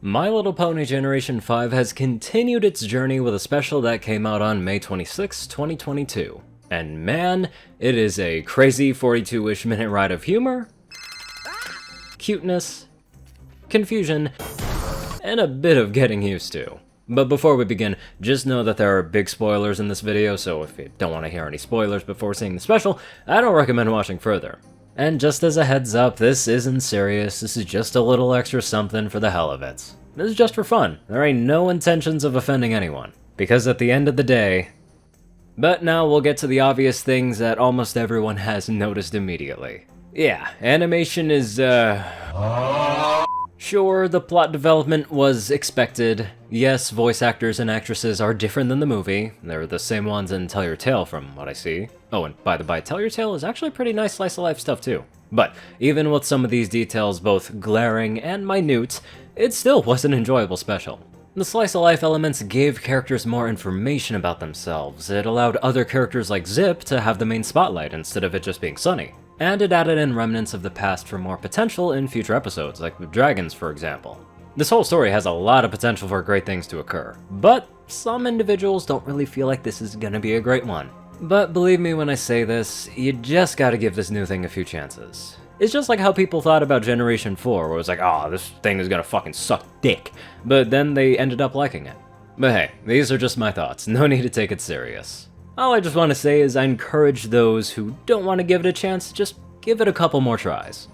My Little Pony Generation 5 has continued its journey with a special that came out on May 26, 2022. And man, it is a crazy 42-ish minute ride of humor, cuteness, confusion, and a bit of getting used to. But before we begin, just know that there are big spoilers in this video, so if you don't want to hear any spoilers before seeing the special, I don't recommend watching further. And just as a heads up, this isn't serious, this is just a little extra something for the hell of it. This is just for fun, there ain't no intentions of offending anyone. Because at the end of the day... But now we'll get to the obvious things that almost everyone has noticed immediately. Yeah, animation is, Sure, the plot development was expected. Yes, voice actors and actresses are different than the movie. They're the same ones in Tell Your Tale from what I see. Oh, and by the by, Tell Your Tale is actually pretty nice slice-of-life stuff too. But even with some of these details both glaring and minute, it still was an enjoyable special. The slice-of-life elements gave characters more information about themselves. It allowed other characters like Zip to have the main spotlight instead of it just being Sunny. And it added in remnants of the past for more potential in future episodes, like with dragons for example. This whole story has a lot of potential for great things to occur, but some individuals don't really feel like this is gonna be a great one. But believe me when I say this, you just gotta give this new thing a few chances. It's just like how people thought about Generation 4, where it was like, oh, this thing is gonna fucking suck dick, but then they ended up liking it. But hey, these are just my thoughts, no need to take it serious. All I just want to say is I encourage those who don't want to give it a chance, just give it a couple more tries.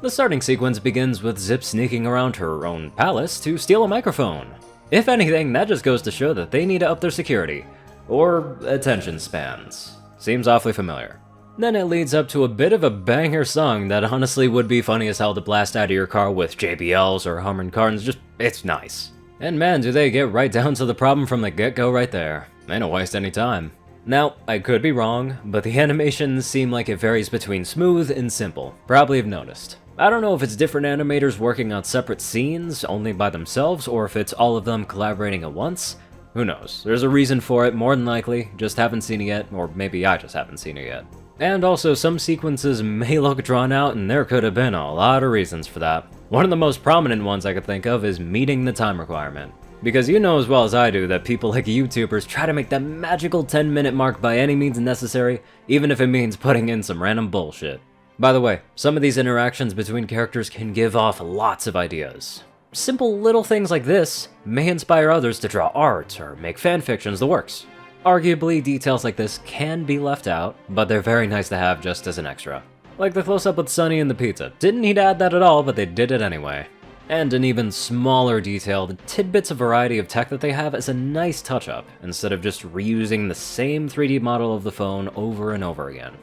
The starting sequence begins with Zip sneaking around her own palace to steal a microphone. If anything, that just goes to show that they need to up their security, or attention spans. Seems awfully familiar. Then it leads up to a bit of a banger song that honestly would be funny as hell to blast out of your car with JBLs or Hummer cartons, just, it's nice. And man, do they get right down to the problem from the get-go right there. They don't waste any time. Now, I could be wrong, but the animations seem like it varies between smooth and simple. Probably have noticed. I don't know if it's different animators working on separate scenes, only by themselves, or if it's all of them collaborating at once. Who knows? There's a reason for it, more than likely, just haven't seen it yet, or maybe I just haven't seen it yet. And also, some sequences may look drawn out, and there could have been a lot of reasons for that. One of the most prominent ones I could think of is meeting the time requirement. Because you know as well as I do that people like YouTubers try to make that magical 10-minute mark by any means necessary, even if it means putting in some random bullshit. By the way, some of these interactions between characters can give off lots of ideas. Simple little things like this may inspire others to draw art or make fanfictions the works. Arguably, details like this can be left out, but they're very nice to have just as an extra. Like the close-up with Sunny and the pizza. Didn't need to add that at all, but they did it anyway. And an even smaller detail, the tidbits of variety of tech that they have is a nice touch-up, instead of just reusing the same 3D model of the phone over and over again.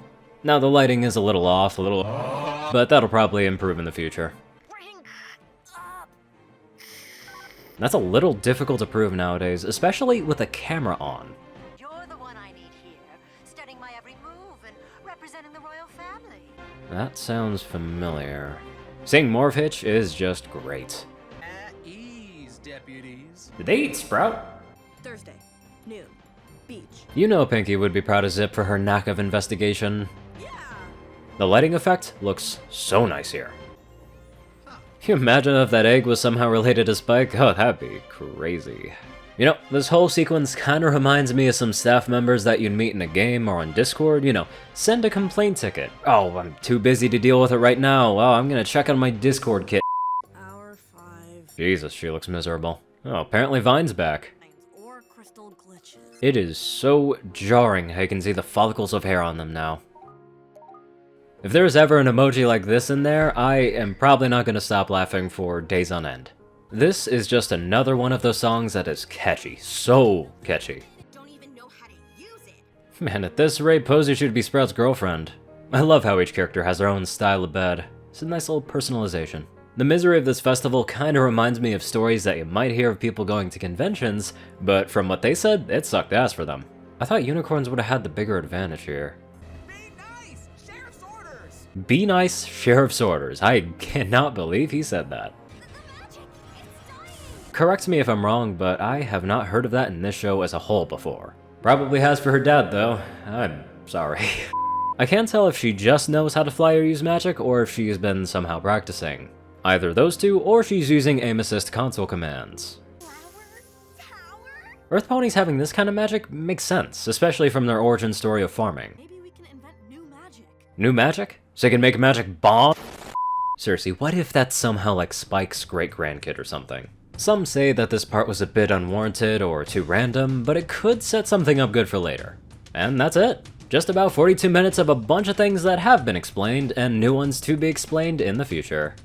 Now the lighting is a little off, but that'll probably improve in the future. That's a little difficult to prove nowadays, especially with a camera on. You're the one I need here, studying my every move and representing the royal family. That sounds familiar. Seeing Morph Hitch is just great. At ease, deputies. Did they eat Sprout? Thursday, noon, beach. You know Pinky would be proud of Zip for her knack of investigation. Yeah! The lighting effect looks so nice here. Can you imagine if that egg was somehow related to Spike? Oh, that'd be crazy. You know, this whole sequence kinda reminds me of some staff members that you'd meet in a game or on Discord, you know, send a complaint ticket. Oh, I'm too busy to deal with it right now. Oh, I'm gonna check on my Discord kit. Hour 5. Jesus, she looks miserable. Oh, apparently Vine's back. Or crystal glitches. It is so jarring how you can see the follicles of hair on them now. If there's ever an emoji like this in there, I am probably not gonna stop laughing for days on end. This is just another one of those songs that is catchy, so catchy. Don't even know how to use it. Man, at this rate, Posey should be Sprout's girlfriend. I love how each character has their own style of bed. It's a nice little personalization. The misery of this festival kinda reminds me of stories that you might hear of people going to conventions, but from what they said, it sucked ass for them. I thought unicorns would have had the bigger advantage here. Be nice! Sheriff's orders! Be nice, Sheriff's orders. I cannot believe he said that. Correct me if I'm wrong, but I have not heard of that in this show as a whole before. Probably has for her dad, though. I'm sorry. I can't tell if she just knows how to fly or use magic, or if she has been somehow practicing. Either those two, or she's using aim assist console commands. Earth ponies having this kind of magic makes sense, especially from their origin story of farming. Maybe we can invent new magic. New magic? So they can make a magic bomb? Seriously, what if that's somehow like Spike's great-grandkid or something? Some say that this part was a bit unwarranted or too random, but it could set something up good for later. And that's it. Just about 42 minutes of a bunch of things that have been explained, and new ones to be explained in the future.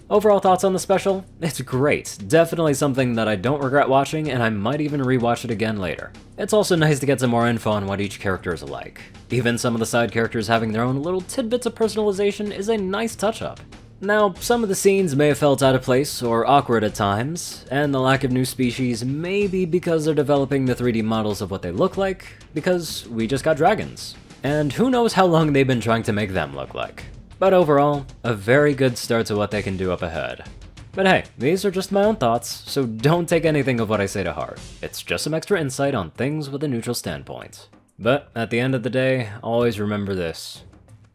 Overall thoughts on the special? It's great. Definitely something that I don't regret watching, and I might even rewatch it again later. It's also nice to get some more info on what each character is like. Even some of the side characters having their own little tidbits of personalization is a nice touch-up. Now, some of the scenes may have felt out of place or awkward at times, and the lack of new species may be because they're developing the 3D models of what they look like, because we just got dragons. And who knows how long they've been trying to make them look like. But overall, a very good start to what they can do up ahead. But hey, these are just my own thoughts, so don't take anything of what I say to heart. It's just some extra insight on things with a neutral standpoint. But at the end of the day, always remember this.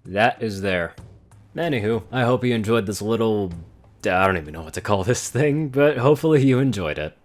That is there. Anywho, I hope you enjoyed this little... I don't even know what to call this thing, but hopefully you enjoyed it.